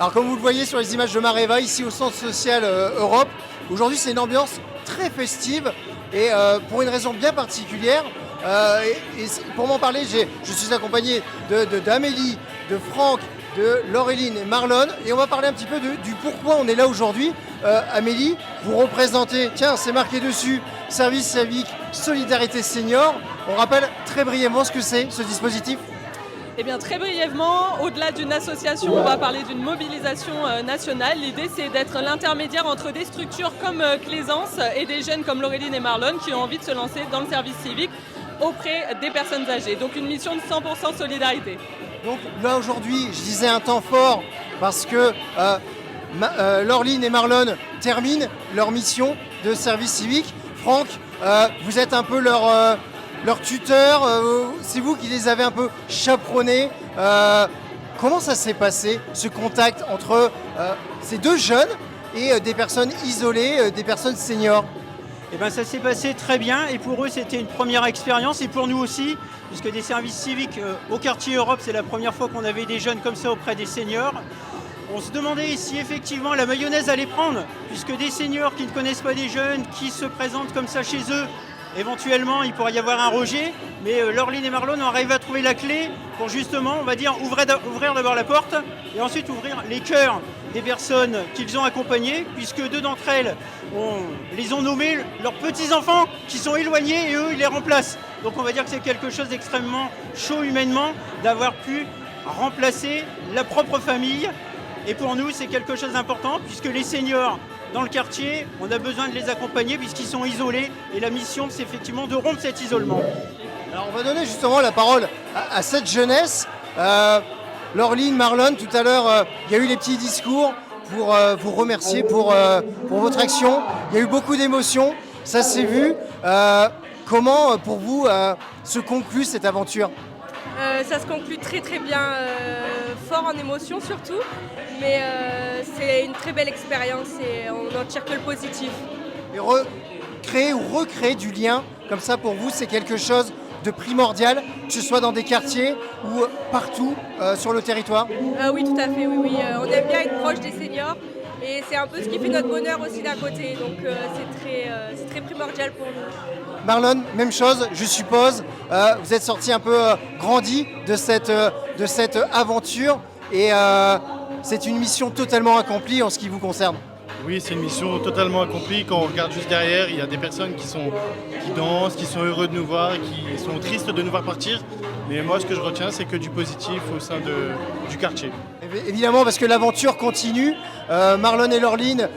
Alors comme vous le voyez sur les images de Mareva, ici au Centre Social Europe, aujourd'hui c'est une ambiance très festive et pour une raison bien particulière. Pour m'en parler, je suis accompagné d'Amélie, de Franck, de Laureline et Marlon, et on va parler un petit peu du pourquoi on est là aujourd'hui. Amélie, vous représentez, tiens, c'est marqué dessus, Service civique Solidarité Senior. On rappelle très brièvement ce que c'est, ce dispositif. Eh bien, très brièvement, au-delà d'une association, on va parler d'une mobilisation nationale. L'idée, c'est d'être l'intermédiaire entre des structures comme Claisance et des jeunes comme Laureline et Marlon qui ont envie de se lancer dans le service civique auprès des personnes âgées. Donc une mission de 100% solidarité. Donc là, aujourd'hui, je disais un temps fort parce que Laureline et Marlon terminent leur mission de service civique. Franck, vous êtes un peu leur tuteur, c'est vous qui les avez un peu chaperonnés. Comment ça s'est passé, ce contact entre ces deux jeunes et des personnes isolées, des personnes seniors? Eh ben, ça s'est passé très bien et pour eux c'était une première expérience et pour nous aussi, puisque des services civiques au quartier Europe, c'est la première fois qu'on avait des jeunes comme ça auprès des seniors. On se demandait si effectivement la mayonnaise allait prendre, puisque des seniors qui ne connaissent pas des jeunes, qui se présentent comme ça chez eux, éventuellement il pourrait y avoir un rejet, mais Laureline et Marlon ont arrivé à trouver la clé pour justement, on va dire, ouvrir d'abord la porte et ensuite ouvrir les cœurs des personnes qu'ils ont accompagnées, puisque deux d'entre elles les ont nommés leurs petits-enfants qui sont éloignés et eux ils les remplacent. Donc on va dire que c'est quelque chose d'extrêmement chaud humainement d'avoir pu remplacer la propre famille. Et pour nous, c'est quelque chose d'important puisque les seniors dans le quartier, on a besoin de les accompagner puisqu'ils sont isolés. Et la mission, c'est effectivement de rompre cet isolement. Alors on va donner justement la parole à cette jeunesse. Laureline, Marlon, tout à l'heure, il y a eu les petits discours pour vous remercier pour votre action. Il y a eu beaucoup d'émotions, ça s'est vu. Comment, pour vous, se conclut cette aventure ? Ça se conclut très très bien, fort en émotion surtout, mais c'est une très belle expérience et on n'en tire que le positif. Et créer ou recréer du lien, comme ça pour vous, c'est quelque chose de primordial, que ce soit dans des quartiers ou partout sur le territoire ? Oui, tout à fait, oui. On aime bien être proche des seniors et c'est un peu ce qui fait notre bonheur aussi d'un côté, donc c'est très primordial pour nous. Marlon, même chose, je suppose. Vous êtes sorti un peu grandi de cette aventure et c'est une mission totalement accomplie en ce qui vous concerne. Oui, c'est une mission totalement accomplie. Quand on regarde juste derrière, il y a des personnes qui dansent, qui sont heureux de nous voir, qui sont tristes de nous voir partir. Mais moi, ce que je retiens, c'est que du positif au sein du quartier. Évidemment, parce que l'aventure continue. Marlon et Laureline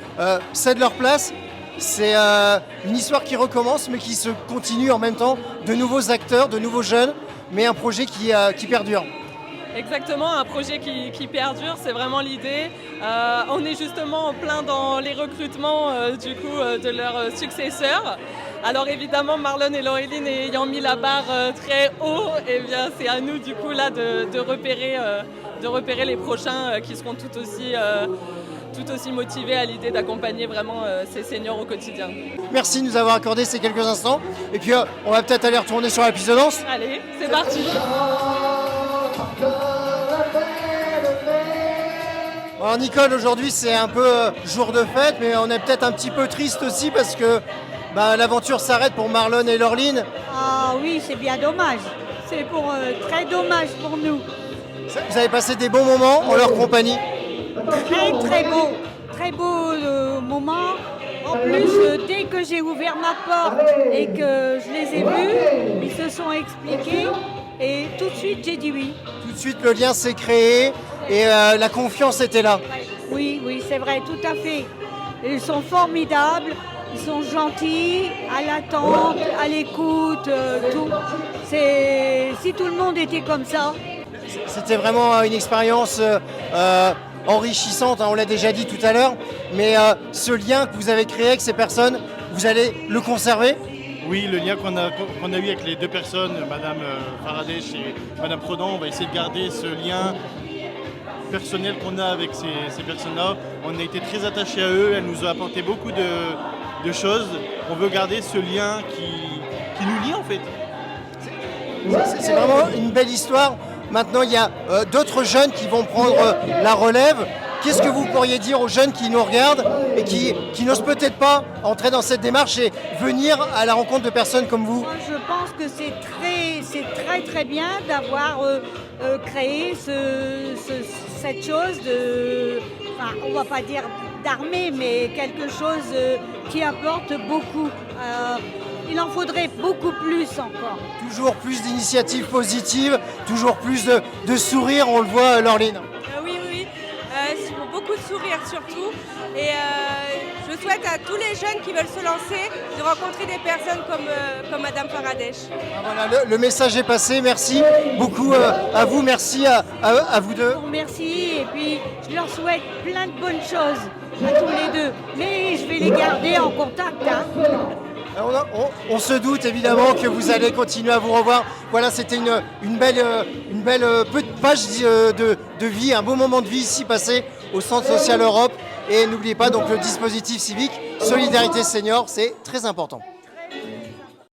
cèdent leur place. C'est une histoire qui recommence, mais qui se continue en même temps. De nouveaux acteurs, de nouveaux jeunes, mais un projet qui perdure. Exactement, un projet qui perdure, c'est vraiment l'idée. On est justement en plein dans les recrutements de leurs successeurs. Alors évidemment, Marlon et Laureline ayant mis la barre très haut, eh bien, c'est à nous du coup là de repérer les prochains qui seront tout aussi motivés à l'idée d'accompagner vraiment ces seniors au quotidien. Merci de nous avoir accordé ces quelques instants. Et puis on va peut-être aller retourner sur la piste de danse. Allez, c'est parti. Alors Nicole, aujourd'hui c'est un peu jour de fête, mais on est peut-être un petit peu triste aussi parce que l'aventure s'arrête pour Marlon et Laureline. Ah oui, c'est bien dommage. C'est très dommage pour nous. Vous avez passé des bons moments en leur compagnie. Très beau moment. En plus, dès que j'ai ouvert ma porte et que je les ai vus, ils se sont expliqués et tout de suite j'ai dit oui. Tout de suite le lien s'est créé et la confiance était là. Oui, c'est vrai, tout à fait. Ils sont formidables, ils sont gentils, à l'attente, à l'écoute, tout. Si tout le monde était comme ça. C'était vraiment une expérience enrichissante, on l'a déjà dit tout à l'heure, mais ce lien que vous avez créé avec ces personnes, vous allez le conserver ? Oui, le lien qu'on a eu avec les deux personnes, Madame Faraday et Madame Prodan, on va essayer de garder ce lien personnel qu'on a avec ces personnes-là. On a été très attachés à eux, elles nous ont apporté beaucoup de choses. On veut garder ce lien qui nous lie en fait. C'est vraiment une belle histoire. Maintenant, il y a d'autres jeunes qui vont prendre la relève. Qu'est-ce que vous pourriez dire aux jeunes qui nous regardent et qui n'osent peut-être pas entrer dans cette démarche et venir à la rencontre de personnes comme vous? Moi, je pense que c'est très bien d'avoir créé cette chose de, enfin, on va pas dire d'armée, mais quelque chose qui apporte beaucoup. Il en faudrait beaucoup plus encore. Toujours plus d'initiatives positives, toujours plus de sourires, on le voit, Laureline. Oui. Beaucoup de sourires surtout. Et je souhaite à tous les jeunes qui veulent se lancer de rencontrer des personnes comme Madame Faradèche. Voilà, le message est passé. Merci beaucoup à vous. Merci à vous deux. Merci et puis je leur souhaite plein de bonnes choses à tous les deux. Mais je vais les garder en contact. Hein. On se doute évidemment que vous allez continuer à vous revoir. Voilà, c'était une belle page de vie, un beau moment de vie ici passé au Centre Social Europe. Et n'oubliez pas donc le dispositif civique Solidarité Senior, c'est très important.